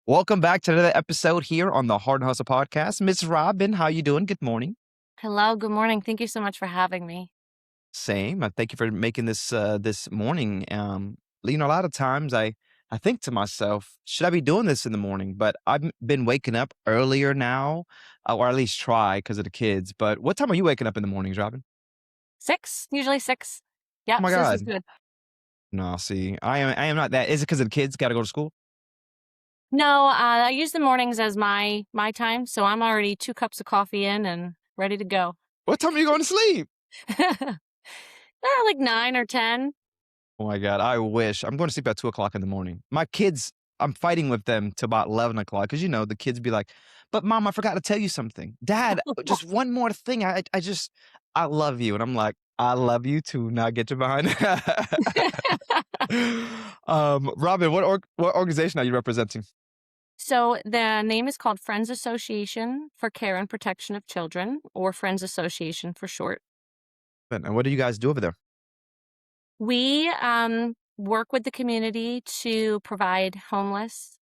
Welcome back to another episode here on the Hard Hustle Podcast. Miss Robin, how you doing? Good morning. Hello, good morning. Thank you so much for having me. Same. Thank you for making this morning. A lot of times I think to myself, should I be doing this in the morning? But I've been waking up earlier now, or at least try because of the kids. But what time are you waking up in the mornings, Robin? 6, usually 6. Oh Yep, my so this is God. good. No, see, I am not that. Is it because the kids got to go to school? No, I use the mornings as my time, so I'm already 2 cups of coffee in and ready to go. What time are you going to sleep? Like 9 or 10. Oh my God, I wish. I'm going to sleep at 2 o'clock in the morning. My kids, I'm fighting with them to about 11 o'clock because the kids be like, "But mom, I forgot to tell you something. Dad, just one more thing. I love you." And I'm like, "I love you too." Now get your behind. Robin, what organization are you representing? So the name is called Friends Association for Care and Protection of Children, or Friends Association for short. And what do you guys do over there? We work with the community to provide homeless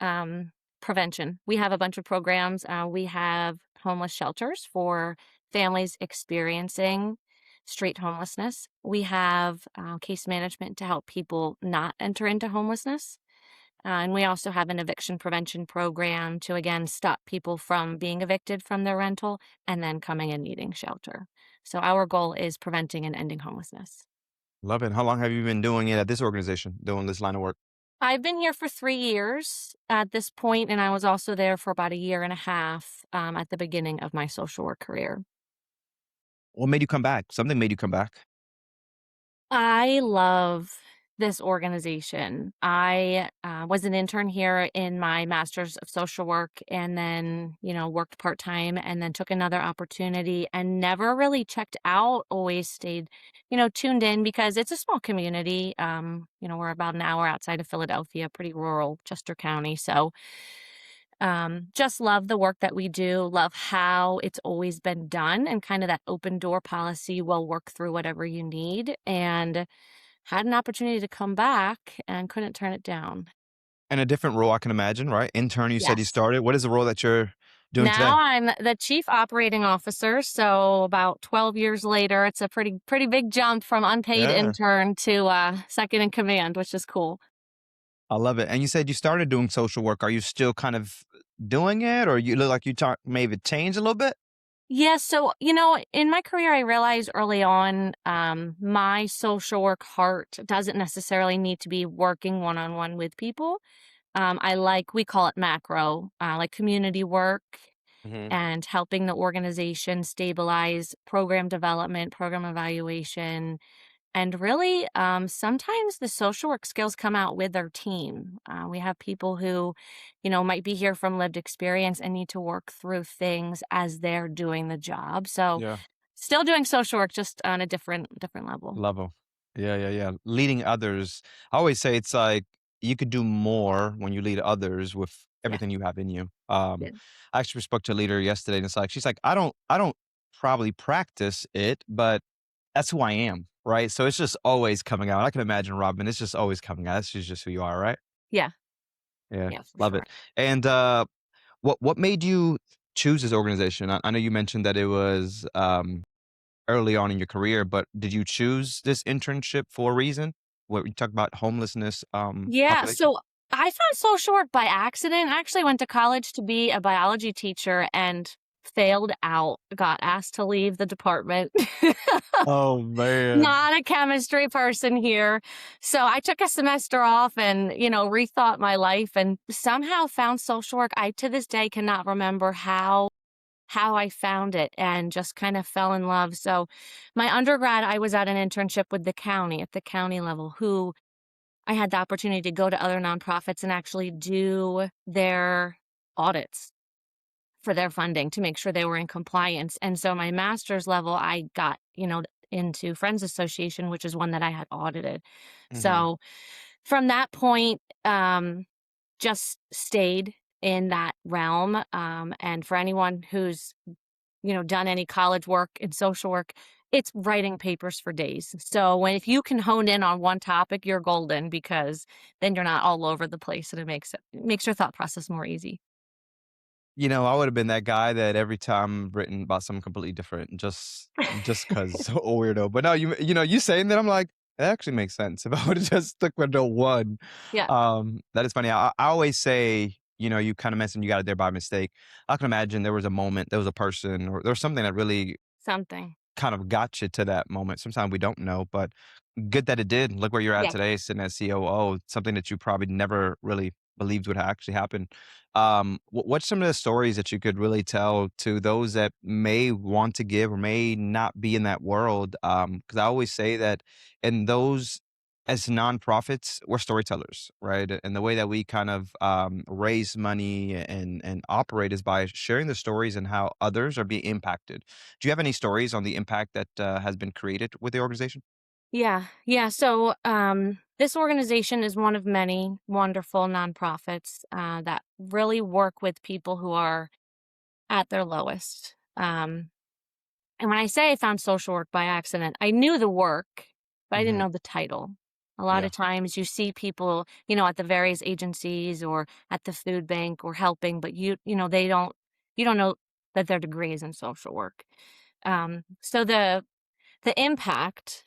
um, prevention. We have a bunch of programs. We have homeless shelters for families experiencing street homelessness. We have case management to help people not enter into homelessness. And we also have an eviction prevention program to, again, stop people from being evicted from their rental and then coming and needing shelter. So our goal is preventing and ending homelessness. Love it. How long have you been doing it at this organization, doing this line of work? I've been here for 3 years at this point, and I was also there for about a year and a half at the beginning of my social work career. What made you come back? Something made you come back. I love this organization. I was an intern here in my master's of social work and then, worked part time and then took another opportunity and never really checked out, always stayed, tuned in because it's a small community. We're about an hour outside of Philadelphia, pretty rural, Chester County. So, just love the work that we do, love how it's always been done and kind of that open door policy. We'll work through whatever you need. And had an opportunity to come back and couldn't turn it down. In a different role, I can imagine, right? Intern, you said you Yes. started. What is the role that you're doing today? Now I'm the chief operating officer, so about 12 years later, it's a pretty big jump from unpaid Yeah, intern to second in command, which is cool. I love it. And you said you started doing social work. Are you still kind of doing it, or you look like you talk maybe changed a little bit? Yeah, so, in my career, I realized early on, my social work heart doesn't necessarily need to be working one-on-one with people. We call it macro, like community work Hmm. and helping the organization stabilize program development, program evaluation, and really, sometimes the social work skills come out with their team. We have people who, might be here from lived experience and need to work through things as they're doing the job. So, Yeah, still doing social work, just on a different level. level. Yeah, yeah, yeah. Leading others. I always say it's like you could do more when you lead others with Yeah. everything you have in you. Yeah. I actually spoke to a leader yesterday, and it's like she's like, I don't probably practice it, but that's who I am, right? So it's just always coming out. I can imagine Robin, it's just always coming out. That's just who you are, right? Yeah. Yeah, Yeah, for love it. sure. And what made you choose this organization? I know you mentioned that it was early on in your career, but did you choose this internship for a reason? What you talk about homelessness Yeah, population? so I found social work by accident. I actually went to college to be a biology teacher and failed out, got asked to leave the department. Oh man. Not a chemistry person here. So I took a semester off and, rethought my life and somehow found social work. I to this day cannot remember how I found it and just kind of fell in love. So my undergrad, I was at an internship with the county at the county level who I had the opportunity to go to other nonprofits and actually do their audits for their funding to make sure they were in compliance. And so my master's level, I got, into Friends Association, which is one that I had audited. Hmm. So from that point, just stayed in that realm. And for anyone who's, done any college work in social work, it's writing papers for days. So when if you can hone in on one topic, you're golden because then you're not all over the place and it makes your thought process more easy. You know, I would've been that guy that every time written about something completely different just 'cause a weirdo. But no, you know, you saying that, I'm like, "That actually makes sense." If I would've just stuck with the one, Yeah, that is funny. I always say, you know, you kinda mentioned you got it there by mistake. I can imagine there was a moment, there was a person, or there was something that really something. kind of got you to that moment. Sometimes we don't know, but good that it did. Look where you're at Yeah. today, sitting as COO, something that you probably never really believed would actually happen. What's some of the stories that you could really tell to those that may want to give or may not be in that world? Because I always say that in those as nonprofits, we're storytellers, right? And the way that we kind of raise money and operate is by sharing the stories and how others are being impacted. Do you have any stories on the impact that has been created with the organization? Yeah. Yeah. So, this organization is one of many wonderful nonprofits that really work with people who are at their lowest. And when I say I found social work by accident, I knew the work, but I didn't Hmm. know the title. A lot Yeah. of times you see people, at the various agencies or at the food bank or helping, but you don't know that their degree is in social work. So the impact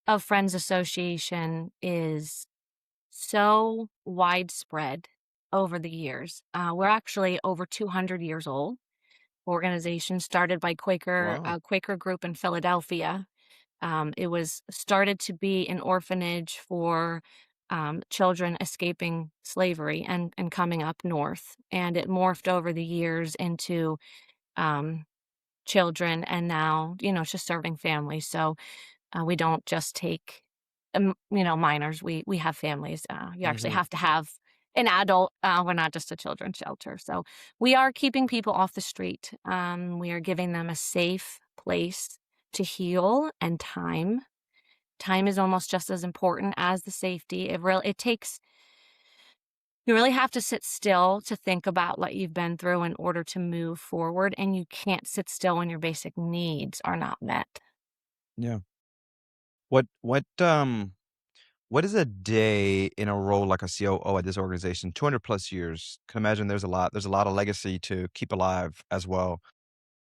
of Friends Association is so widespread over the years. We're actually over 200 years old. Organization started by Wow. Quaker group in Philadelphia. It was started to be an orphanage for children escaping slavery and coming up north, and it morphed over the years into um, children, and now it's just serving families. So we don't just take, minors. We have families. You actually Hmm. have to have an adult. We're not just a children's shelter. So we are keeping people off the street. We are giving them a safe place to heal and time. Time is almost just as important as the safety. It takes. You really have to sit still to think about what you've been through in order to move forward, and you can't sit still when your basic needs are not met. Yeah. What is a day in a role like a COO at this organization? 200 plus years. Can imagine there's a lot of legacy to keep alive as well.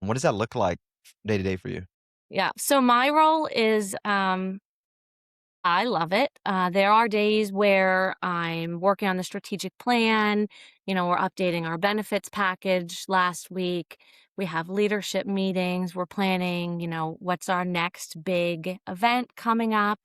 What does that look like day to day for you? Yeah. So my role is I love it. There are days where I'm working on the strategic plan. We're updating our benefits package last week. We have leadership meetings. We're planning, what's our next big event coming up.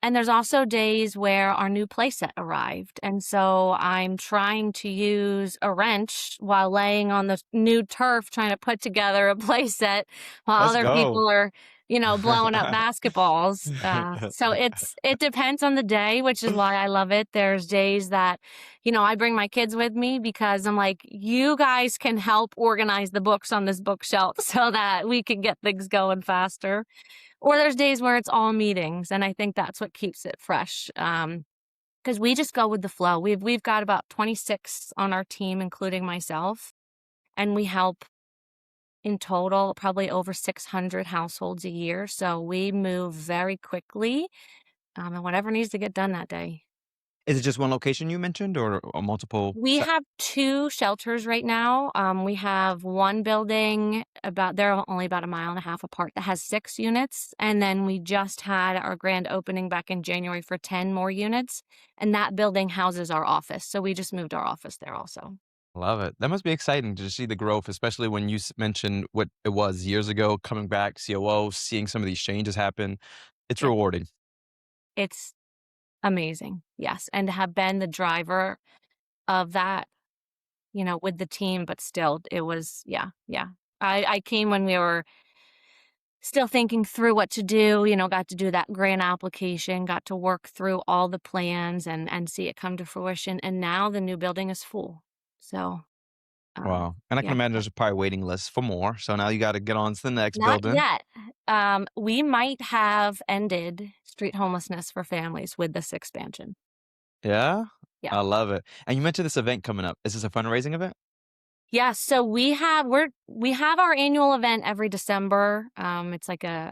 And there's also days where our new playset arrived. And so I'm trying to use a wrench while laying on the new turf, trying to put together a playset while Let's other go. people are, blowing up basketballs. So it depends on the day, which is why I love it. There's days that, I bring my kids with me because I'm like, you guys can help organize the books on this bookshelf so that we can get things going faster. Or there's days where it's all meetings, and I think that's what keeps it fresh, because we just go with the flow. We've got about 26 on our team, including myself, and we help in total probably over 600 households a year, so we move very quickly, and whatever needs to get done that day. Is it just one location you mentioned or multiple We have 2 shelters right now. We have one building they're only about a mile and a half apart that has 6 units, and then we just had our grand opening back in January for 10 more units, and that building houses our office, so we just moved our office there also. Love it. That must be exciting to see the growth, especially when you mentioned what it was years ago, coming back, COO, seeing some of these changes happen. It's Yeah, rewarding. it's amazing, yes, and to have been the driver of that, with the team, but still, it was yeah, yeah. I came when we were still thinking through what to do, got to do that grant application, got to work through all the plans and see it come to fruition, and now the new building is full. So, Wow. And I can yeah, imagine there's probably waiting lists for more. So now you got to get on to the next not building. yet. We might have ended street homelessness for families with this expansion. Yeah. Yeah. I love it. And you mentioned this event coming up. Is this a fundraising event? Yeah, so we have our annual event every December. It's like a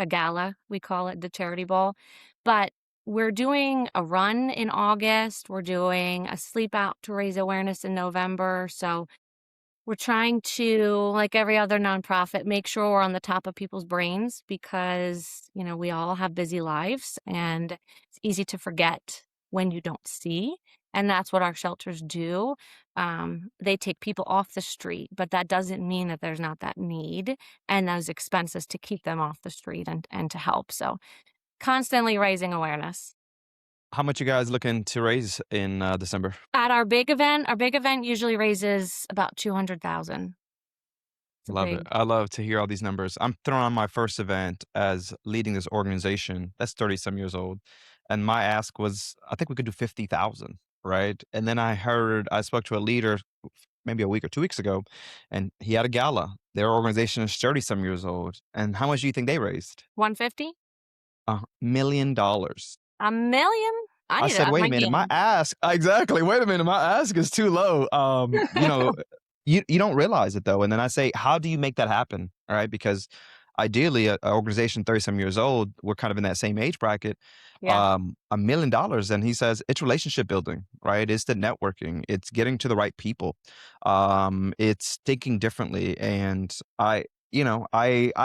gala, we call it the charity ball. But we're doing a run in August. We're doing a sleep out to raise awareness in November. So we're trying to, like every other nonprofit, make sure we're on the top of people's brains because, we all have busy lives and it's easy to forget when you don't see. And that's what our shelters do. They take people off the street, but that doesn't mean that there's not that need and those expenses to keep them off the street and to help. So constantly raising awareness. How much you guys looking to raise in December? At our big event usually raises about 200,000. It's a Love it. big I love to hear all these numbers. I'm throwing on my first event as leading this organization that's 30 some years old. And my ask was, I think we could do 50,000, right? And then I spoke to a leader maybe a week or 2 weeks ago, and he had a gala. Their organization is 30 some years old. And how much do you think they raised? 150? $1 million. A million? I I need to said, up "Wait a my minute, my game. ask." Exactly, "Wait a minute, my ask is too low." You don't realize it though, and then I say, "How do you make that happen?" All right, because ideally, a organization 30 some years old, we're kind of in that same age bracket, Yeah. $1 million, and he says, "It's relationship building, right? It's the networking, it's getting to the right people, it's thinking differently," and I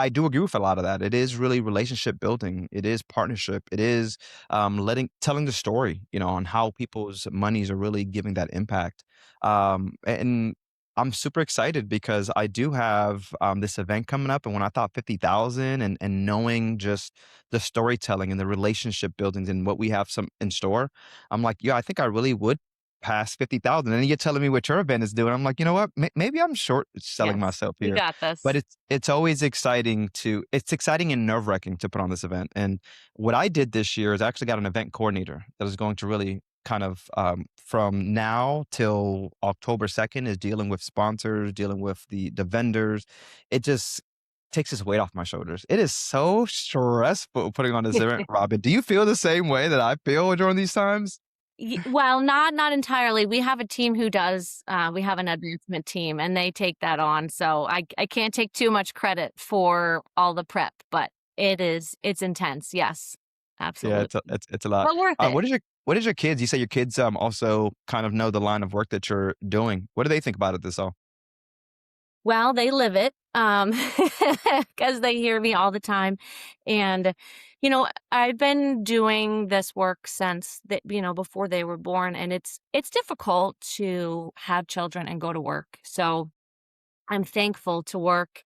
do agree with a lot of that. It is really relationship building, it is partnership, it is telling the story, on how people's monies are really giving that impact. And I'm super excited because I do have this event coming up, and when I thought 50,000 and knowing just the storytelling and the relationship buildings and what we have some in store, I'm like, yeah, I think I really would pass 50,000. And you're telling me what your event is doing. I'm like, you know what? Maybe I'm short selling Yes. myself You here, got but this. it's always exciting it's exciting and nerve wracking to put on this event. And what I did this year is I actually got an event coordinator that is going to really kind of from now till October 2nd is dealing with sponsors, dealing with the vendors. It just takes this weight off my shoulders. It is so stressful putting on this event, Robin. Do you feel the same way that I feel during these times? Well, not entirely. We have a team who does, we have an advancement team, and they take that on, so I can't take too much credit for all the prep, but it's intense, yes. Yeah, Absolutely. it's a lot. But worth it. What is your kids? You say your kids also kind of know the line of work that you're doing. What do they think about it this all? Well, they live it, because they hear me all the time, and, I've been doing this work since before they were born, and it's difficult to have children and go to work, so I'm thankful to work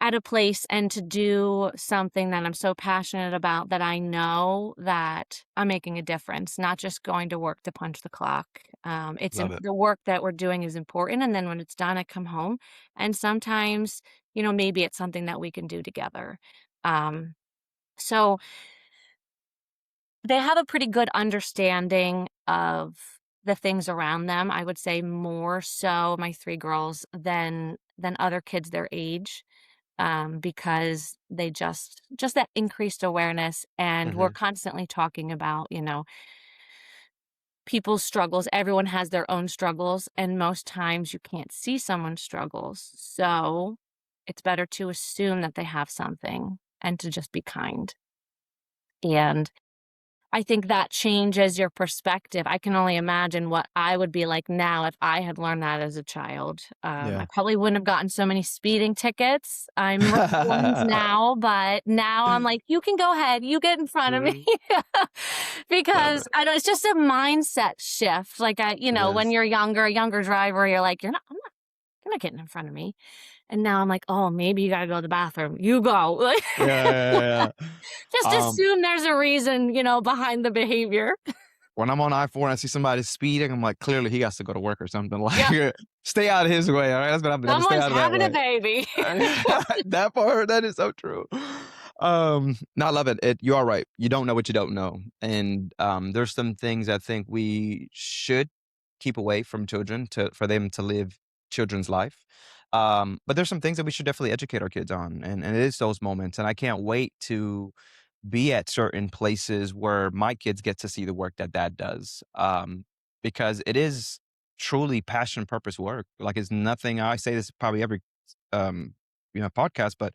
at a place and to do something that I'm so passionate about that I know that I'm making a difference, not just going to work to punch the clock. Love it. The work that we're doing is important, and then when it's done, I come home, and sometimes, maybe it's something that we can do together. Um, so they have a pretty good understanding of the things around them. I would say more so my three girls than other kids their age because they just that increased awareness, and we're Mhm. constantly talking about people's struggles. Everyone has their own struggles, and most times you can't see someone's struggles, so it's better to assume that they have something and to just be kind. And I think that changes your perspective. I can only imagine what I would be like now if I had learned that as a child. I Yeah. probably wouldn't have gotten so many speeding tickets. I'm reformed now, but now I'm like, "You can go ahead. You get in front of me." Mhm. Love Because it. I know it's just a mindset shift. Like, It when is. you're younger, a younger driver, you're like, you're not getting in front of me." And now I'm like, "Oh, maybe you gotta go to the bathroom. You go." Yeah, yeah, yeah, yeah. Just assume there's a reason, behind the behavior. When I'm on I-4 and I see somebody speeding, I'm like, clearly he has to go to work or something. Yep. Like, stay out of his way. All right, that's what I'm gonna stay Someone's out of that having a way. baby. That part, that is so true. No, I love it. You are right. You don't know what you don't know, and there's some things I think we should keep away from children for them to live children's life. But there's some things that we should definitely educate our kids on, and it is those moments. And I can't wait to be at certain places where my kids get to see the work that dad does. Because it is. truly passion purpose work. Like, it's nothing, I say this probably every, um, podcast, but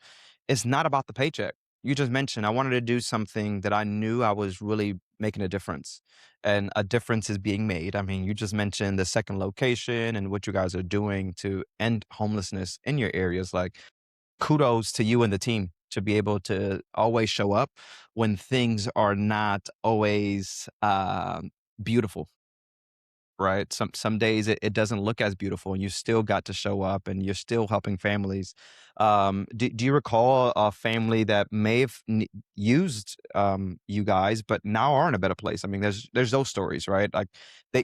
it's not about the paycheck. You just mentioned, I wanted to do something that I knew I was really making a difference, and a difference is being made. I mean, you just mentioned the second location and what you guys are doing to end homelessness in your areas. Like, kudos to you and the team to be able to always show up when things are not always, beautiful, right? Some days it doesn't look as beautiful, and you still got to show up, and you're still helping families. Do you recall a family that may have used, you guys, but now are in a better place? I mean, there's those stories, right? Like,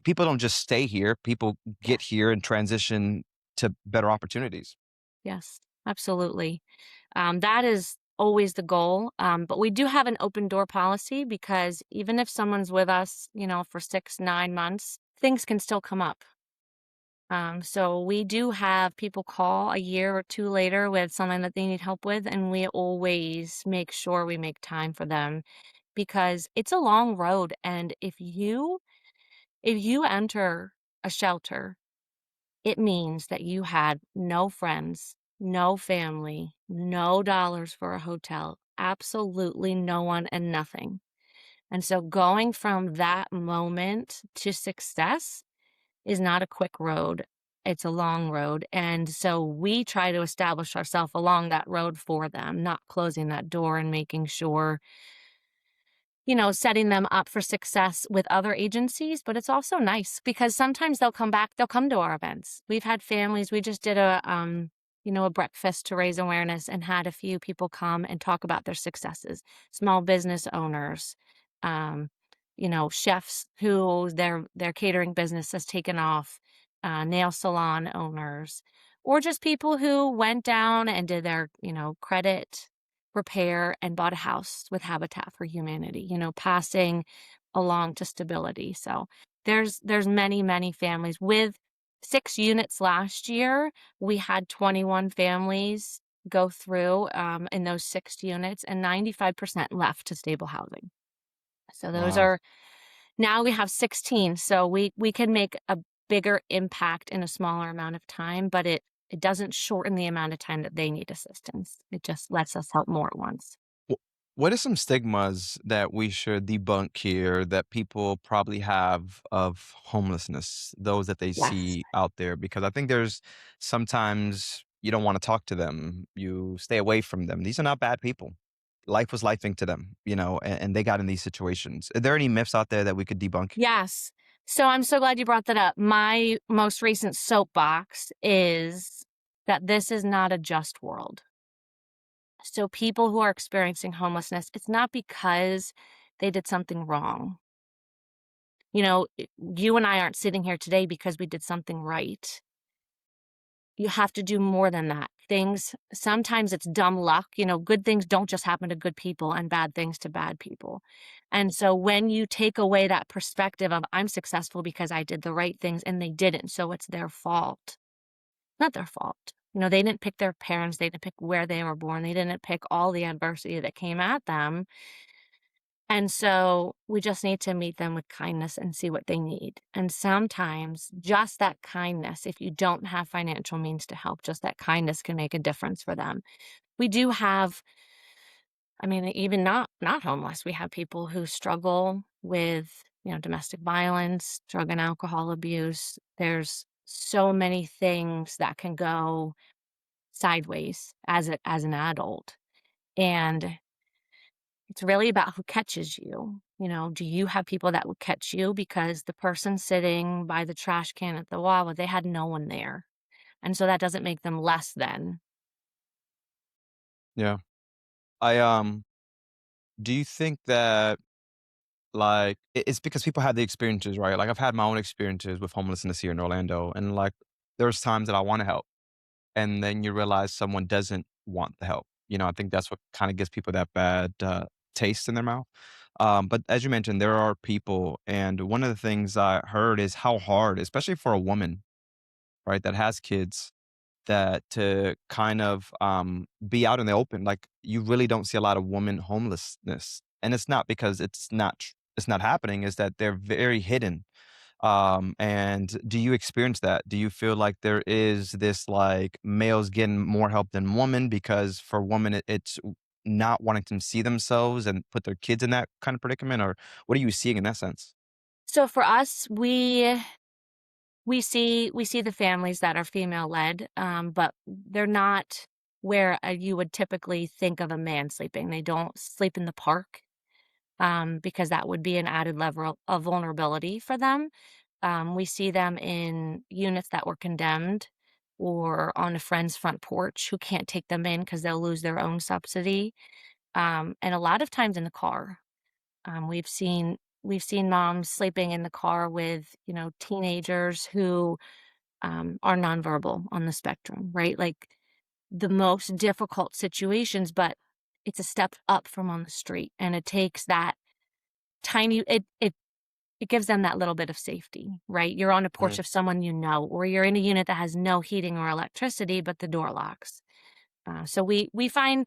people don't just stay here; people get Yes. here and transition to better opportunities. Yes, absolutely. That is always the goal. But we do have an open door policy because even if someone's with us, for 6, 9 months, things can still come up. So we do have people call a year or two later with something that they need help with, and we always make sure we make time for them because it's a long road. And if you enter a shelter, it means that you had no friends, no family, no dollars for a hotel, absolutely no one and nothing. And so going from that moment to success is not a quick road. It's a long road. And so we try to establish ourselves along that road for them, not closing that door and making sure setting them up for success with other agencies, but it's also nice because sometimes they'll come to our events. We've had families, we just did a breakfast to raise awareness and had a few people come and talk about their successes. Small business owners, um, chefs who their catering business has taken off, nail salon owners, or just people who went down and did their, credit repair and bought a house with Habitat for Humanity, passing along to stability. So there's many, many families. With 6 units last year, we had 21 families go through, in those 6 units, and 95% left to stable housing. So those Wow. are now we have 16, so we can make a bigger impact in a smaller amount of time, but it doesn't shorten the amount of time that they need assistance. It just lets us help more at once. Wh what are some stigmas that we should debunk here that people probably have of homelessness, those that they Yes. see out there? Because I think there's sometimes you don't wanna talk to them, you stay away from them. These are not bad people. Life was lifing to them, and they got in these situations. Are there any myths out there that we could debunk? Yes. So I'm so glad you brought that up. My most recent soapbox is that this is not a just world. So people who are experiencing homelessness, it's not because they did something wrong. You and I aren't sitting here today because we did something right. You have to do more than that. Things sometimes it's dumb luck, good things don't just happen to good people and bad things to bad people. And so when you take away that perspective of I'm successful because I did the right things and they didn't, so it's their fault. Not their fault. They didn't pick their parents, they didn't pick where they were born, they didn't pick all the adversity that came at them. And so we just need to meet them with kindness and see what they need. And sometimes just that kindness, if you don't have financial means to help, just that kindness can make a difference for them. We do have, I mean, even not homeless, we have people who struggle with, domestic violence, drug and alcohol abuse. There's so many things that can go sideways as an adult. And it's really about who catches you. Do you have people that would catch you? Because the person sitting by the trash can at the Wawa, they had no one there. And so that doesn't make them less than. Yeah. Do you think that, like, it's because people have the experiences, right? Like, I've had my own experiences with homelessness here in Orlando, and, like, there's times that I wanna help, and then you realize someone doesn't want the help. I think that's what kinda gives people that bad, taste in their mouth. But as you mentioned, there are people, and one of the things I heard is how hard, especially for a woman, right, that has kids, that to kind of, be out in the open, like, you really don't see a lot of woman homelessness, and it's not because it's not happening, is that they're very hidden. And do you experience that? Do you feel like there is this like males getting more help than women because for women it's not wanting to see themselves and put their kids in that kind of predicament, or what are you seeing in that sense? So for us, we see the families that are female led, but they're not where you would typically think of a man sleeping. They don't sleep in the park, because that would be an added level of vulnerability for them. We see them in units that were condemned or on a friend's front porch who can't take them in because they'll lose their own subsidy. And a lot of times in the car. We've seen moms sleeping in the car with, teenagers who are nonverbal on the spectrum, right? Like the most difficult situations, but it's a step up from on the street. And it takes that tiny it gives them that little bit of safety, right? You're on a porch Mhm. of someone you know, or you're in a unit that has no heating or electricity, but the door locks. So we find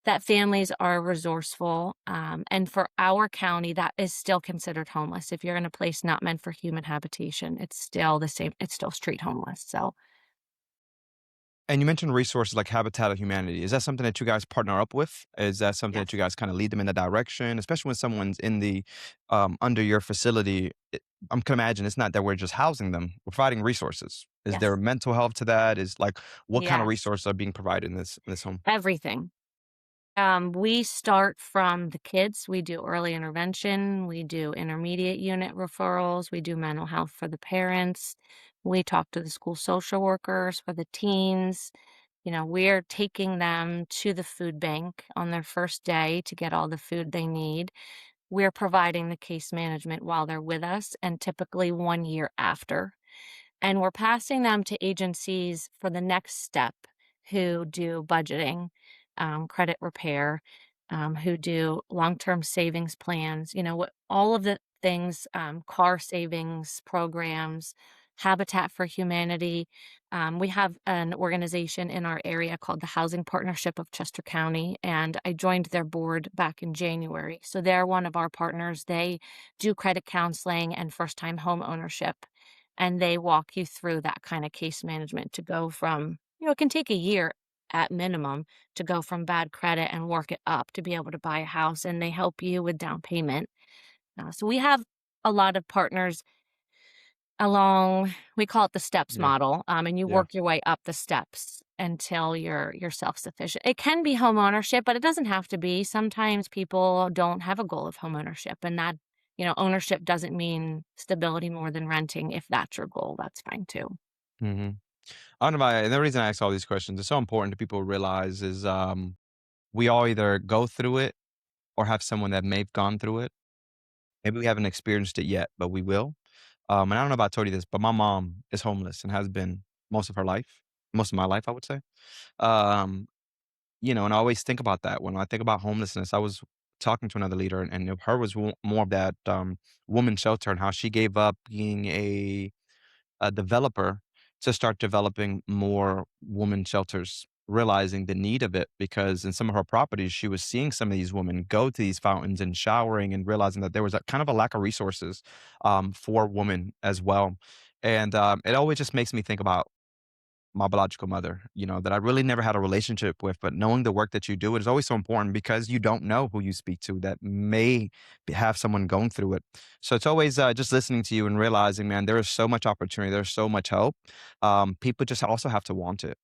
that families are resourceful, and for our county, that is still considered homeless. If you're in a place not meant for human habitation, it's still the same. It's still street homeless. So And you mentioned resources like Habitat of Humanity. Is that something that you guys partner up with? Is that something that you yes, guys kind of lead them in the direction, especially when someone's in the under your facility? I can imagine it's not that we're just housing them; we're providing resources. Is there yes, mental health to that? Is like what kind of yes, resources are being provided in this home? everything. We start from the kids. We do early intervention. We do intermediate unit referrals. We do mental health for the parents. We talk to the school social workers for the teens. We're taking them to the food bank on their first day to get all the food they need. We're providing the case management while they're with us and typically 1 year after. And we're passing them to agencies for the next step who do budgeting, credit repair, who do long term savings plans, all of the things, car savings programs, Habitat for Humanity. We have an organization in our area called the Housing Partnership of Chester County, and I joined their board back in January. So they're one of our partners. They do credit counseling and first time home ownership, and they walk you through that kind of case management to go from, it can take a year at minimum to go from bad credit and work it up to be able to buy a house, and they help you with down payment. So we have a lot of partners along, we call it the steps Yeah, model, and you yeah. work your way up the steps until you're self-sufficient. It can be home ownership, but it doesn't have to be. Sometimes people don't have a goal of home ownership, and that, ownership doesn't mean stability more than renting. If that's your goal, that's fine too. Hmm. I don't know why, and the reason I ask all these questions is so important to people realize is we all either go through it or have someone that may have gone through it. Maybe we haven't experienced it yet, but we will. And I don't know if I told you this, but my mom is homeless and has been most of her life, most of my life, I would say. Um, and I always think about that when I think about homelessness. I was talking to another leader, and her was more of that woman shelter and how she gave up being a developer to start developing more woman shelters, realizing the need of it because in some of her properties, she was seeing some of these women go to these fountains and showering and realizing that there was a kind of a lack of resources for women as well. And it always just makes me think about my biological mother, that I really never had a relationship with, but knowing the work that you do, it is always so important because you don't know who you speak to that may have someone going through it. So it's always just listening to you and realizing, man, there is so much opportunity, there's so much help. People just also have to want it.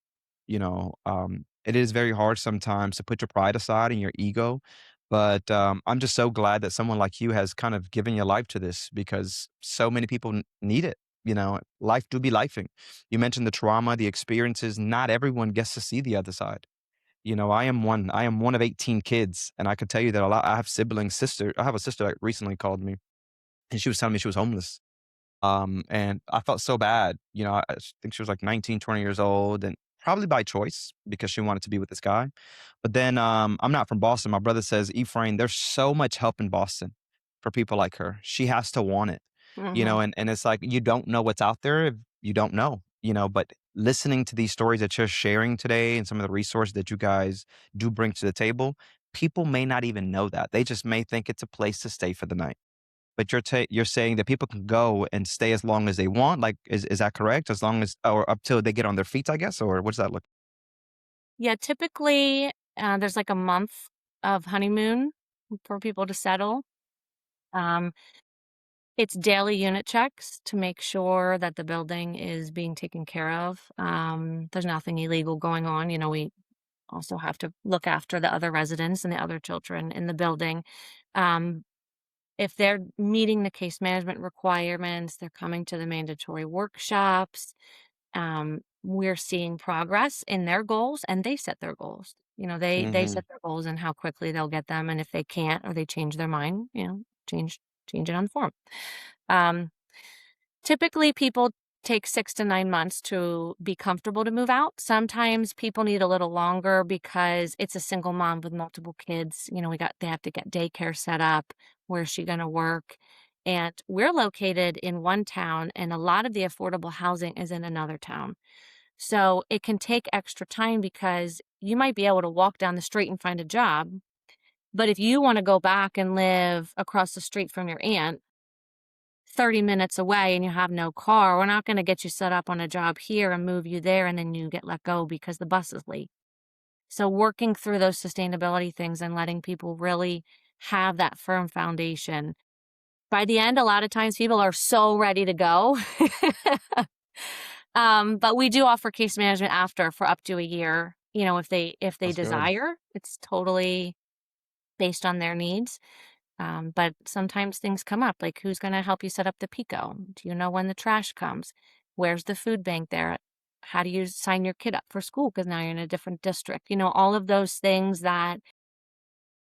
It is very hard sometimes to put your pride aside and your ego. But I'm just so glad that someone like you has kind of given your life to this because so many people need it. Life do be lifing. You mentioned the trauma, the experiences. Not everyone gets to see the other side. I am one. I am one of 18 kids, and I can tell you that a lot. I have siblings. Sister. I have a sister that recently called me, and she was telling me she was homeless. And I felt so bad. I think she was like 19, 20 years old and probably by choice because she wanted to be with this guy. But then I'm not from Boston. My brother says, Ephraim, there's so much help in Boston for people like her. She has to want it, Mhm. and it's like you don't know what's out there if you don't know, but listening to these stories that you're sharing today and some of the resources that you guys do bring to the table, people may not even know that. They just may think it's a place to stay for the night. but you're saying that people can go and stay as long as they want, like, is that correct? As long as or up till they get on their feet, I guess, or what does that look? Yeah, typically, there's like a month of honeymoon for people to settle. Um, it's daily unit checks to make sure that the building is being taken care of. There's nothing illegal going on. We also have to look after the other residents and the other children in the building. Um, if they're meeting the case management requirements, they're coming to the mandatory workshops. We're seeing progress in their goals, and they set their goals. They Mhm. set their goals and how quickly they'll get them, and if they can't or they change their mind, change it on the form. Um, Typically, people take 6 to 9 months to be comfortable to move out. Sometimes people need a little longer because it's a single mom with multiple kids. They have to get daycare set up. Where's she gonna work? And we're located in one town, and a lot of the affordable housing is in another town. So it can take extra time because you might be able to walk down the street and find a job. But if you wanna go back and live across the street from your aunt, 30 minutes away, and you have no car, we're not gonna get you set up on a job here and move you there, and then you get let go because the bus is late. So working through those sustainability things and letting people really have that firm foundation. By the end, a lot of times people are so ready to go. But we do offer case management after for up to a year, if they That's good. desire. It's totally based on their needs. But sometimes things come up, like who's going to help you set up the Pico? Do you know when the trash comes? Where's the food bank there? How do you sign your kid up for school? Because now you're in a different district. All of those things that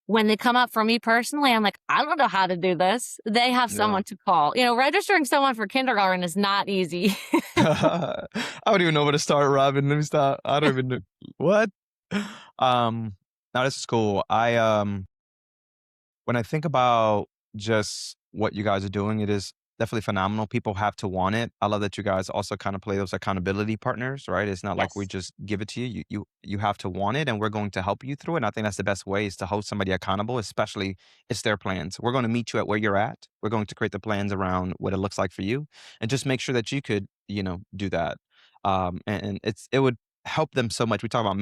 when they come up for me personally, I'm like, I don't know how to do this. They have Yeah. someone to call. Registering someone for kindergarten is not easy. I don't even know where to start, Robin. Let me start. I don't even know what? Um, no, this is cool. When I think about just what you guys are doing, it is definitely phenomenal. People have to want it. I love that you guys also kind of play those accountability partners, right? It's not like we Yes. just give it to you. You have to want it, and we're going to help you through it. And I think that's the best way is to hold somebody accountable, especially it's their plans. We're going to meet you at where you're at. We're going to create the plans around what it looks like for you, and just make sure that you could, do that. And it would help them so much. We talk about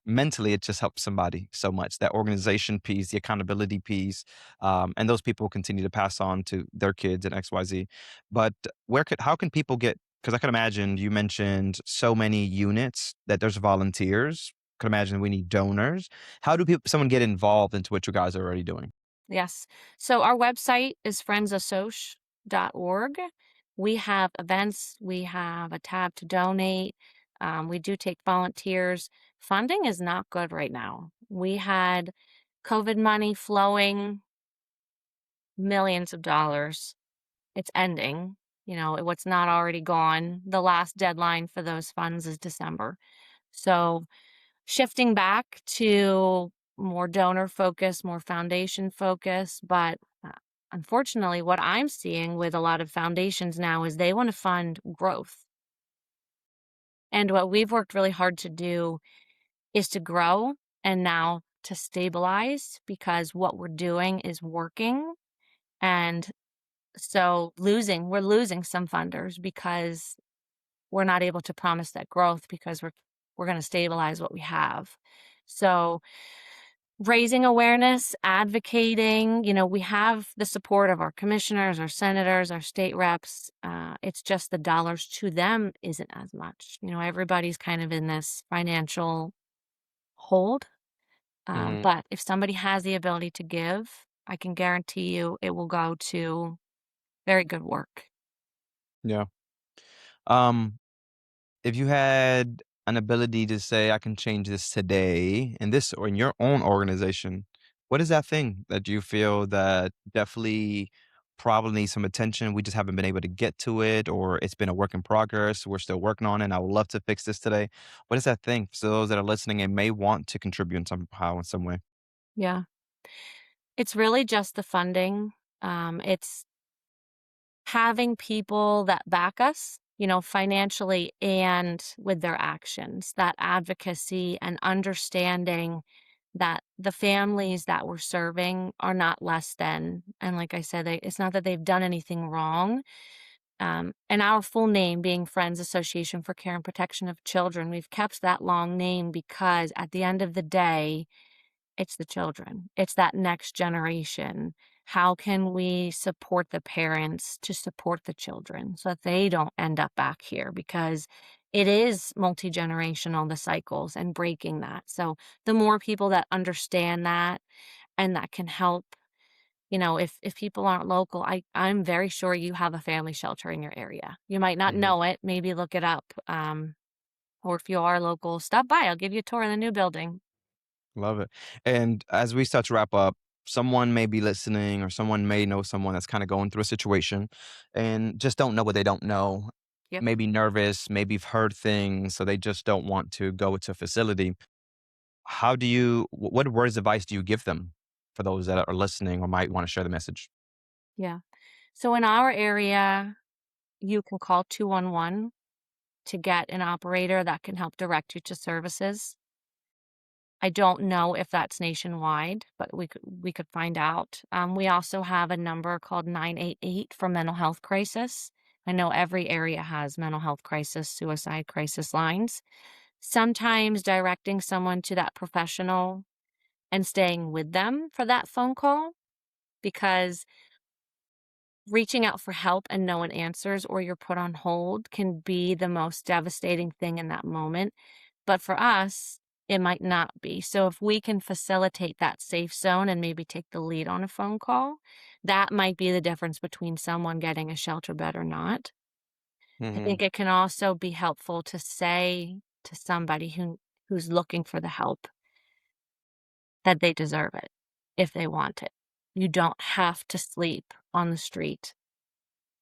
mentally, it just helps somebody so much. That organization piece, the accountability piece, and those people continue to pass on to their kids and XYZ. But how can people get? Because I can imagine you mentioned so many units that there's volunteers. Could imagine we need donors. How do someone get involved into what you guys are already doing? Yes. So our website is friendsassociation.org. We have events, we have a tab to donate. We do take volunteers. Funding is not good right now. We had COVID money flowing millions of dollars. It's ending. What's not already gone. The last deadline for those funds is December. So shifting back to more donor focus, more foundation focus, but unfortunately, what I'm seeing with a lot of foundations now is they want to fund growth. And what we've worked really hard to do is to grow and now to stabilize because what we're doing is working. And so we're losing some funders because we're not able to promise that growth because we're going to stabilize what we have. So raising awareness, advocating, we have the support of our commissioners, our senators, our state reps. It's just the dollars to them isn't as much. Everybody's kind of in this financial hold. Hmm. But if somebody has the ability to give, I can guarantee you it will go to very good work. Yeah. Um, If you had an ability to say, "I can change this today," in this or in your own organization, what is that thing that you feel that definitely probably needs some attention? We just haven't been able to get to it, or it's been a work in progress. We're still working on it. And I would love to fix this today. What is that thing? So those that are listening and may want to contribute in somehow, in some way. Yeah. It's really just the funding. It's having people that back us, financially and with their actions, that advocacy and understanding that the families that we're serving are not less than. And like I said, it's not that they've done anything wrong. And our full name being Friends Association for Care and Protection of Children, we've kept that long name because at the end of the day, it's the children. It's that next generation. How can we support the parents to support the children so that they don't end up back here? Because it is multi-generational, the cycles and breaking that. So the more people that understand that and that can help, if people aren't local, I'm very sure you have a family shelter in your area. You might not Mhm. know it, maybe look it up. Or if you are local, stop by. I'll give you a tour of the new building. Love it. And as we start to wrap up, someone may be listening or someone may know someone that's kind of going through a situation and just don't know what they don't know. Yep. Maybe nervous, maybe have heard things, so they just don't want to go to a facility. How do you, what words of advice do you give them for those that are listening or might want to share the message? Yeah. So in our area, you can call 211 to get an operator that can help direct you to services. I don't know if that's nationwide, but we could find out. We also have a number called 988 for mental health crisis. I know every area has mental health crisis, suicide crisis lines. Sometimes directing someone to that professional and staying with them for that phone call, because reaching out for help and no one answers or you're put on hold can be the most devastating thing in that moment. But for us, it might not be. So if we can facilitate that safe zone and maybe take the lead on a phone call, that might be the difference between someone getting a shelter bed or not. I Hmm. think it can also be helpful to say to somebody who's looking for the help that they deserve it if they want it. You don't have to sleep on the street.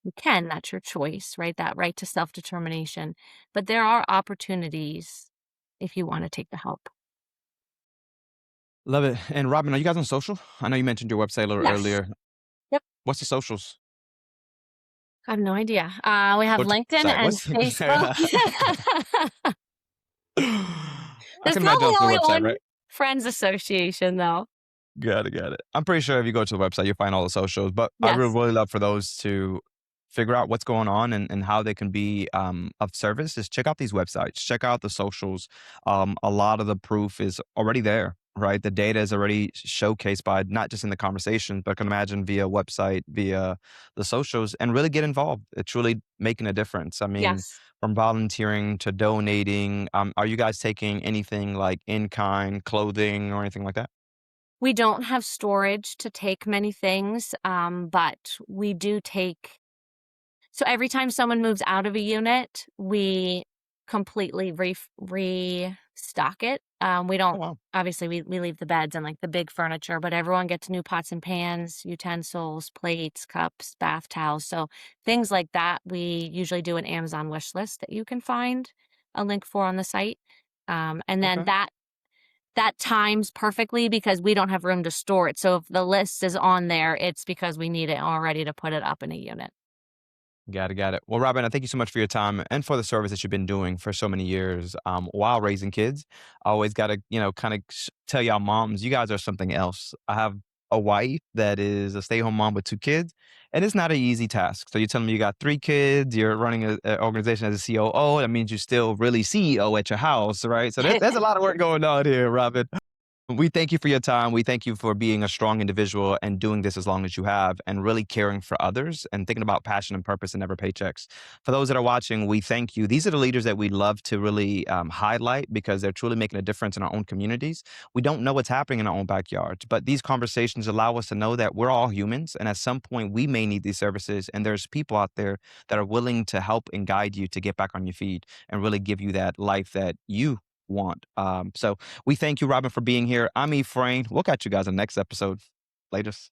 You can, that's your choice, right? That right to self-determination. But there are opportunities if you wanna take the help. Love it. And Robin, are you guys on social? I know you mentioned your website a little Yes. earlier. Yep. What's the socials? I have no idea. We have Go to the LinkedIn website. and What's Facebook. I There's can imagine probably off the only website, one right? friends association, though. Got it, got it. I'm pretty sure if you go to the website, you'll find all the socials, but I would Yes. really love for those to figure out what's going on and how they can be of service. Is check out these websites, check out the socials. A lot of the proof is already there, right? The data is already showcased by not just in the conversations, but I can imagine via website, via the socials, and really get involved. It's really making a difference. I mean, Yes. from volunteering to donating, are you guys taking anything like in kind clothing or anything like that? We don't have storage to take many things, but we do take. So every time someone moves out of a unit, we completely restock it. We Oh don't wow. obviously we leave the beds and like the big furniture, but everyone gets new pots and pans, utensils, plates, cups, bath towels. So things like that, we usually do an Amazon wish list that you can find a link for on the site. And then Okay. that times perfectly because we don't have room to store it. So if the list is on there, it's because we need it already to put it up in a unit. Got it, got it. Well, Robin, I thank you so much for your time and for the service that you've been doing for so many years while raising kids. I always got to, kind of tell y'all moms, you guys are something else. I have a wife that is a stay-home mom with two kids, and it's not an easy task. So you're telling me you got three kids, you're running an organization as a COO. That means you're still really CEO at your house, right? So there's a lot of work going on here, Robin. We thank you for your time. We thank you for being a strong individual and doing this as long as you have and really caring for others and thinking about passion and purpose and never paychecks. For those that are watching, we thank you. These are the leaders that we love to really highlight because they're truly making a difference in our own communities. We don't know what's happening in our own backyards, but these conversations allow us to know that we're all humans. And at some point, we may need these services. And there's people out there that are willing to help and guide you to get back on your feet and really give you that life that you want. So we thank you, Robin, for being here. I'm Efrain. We'll catch you guys in the next episode. Latest.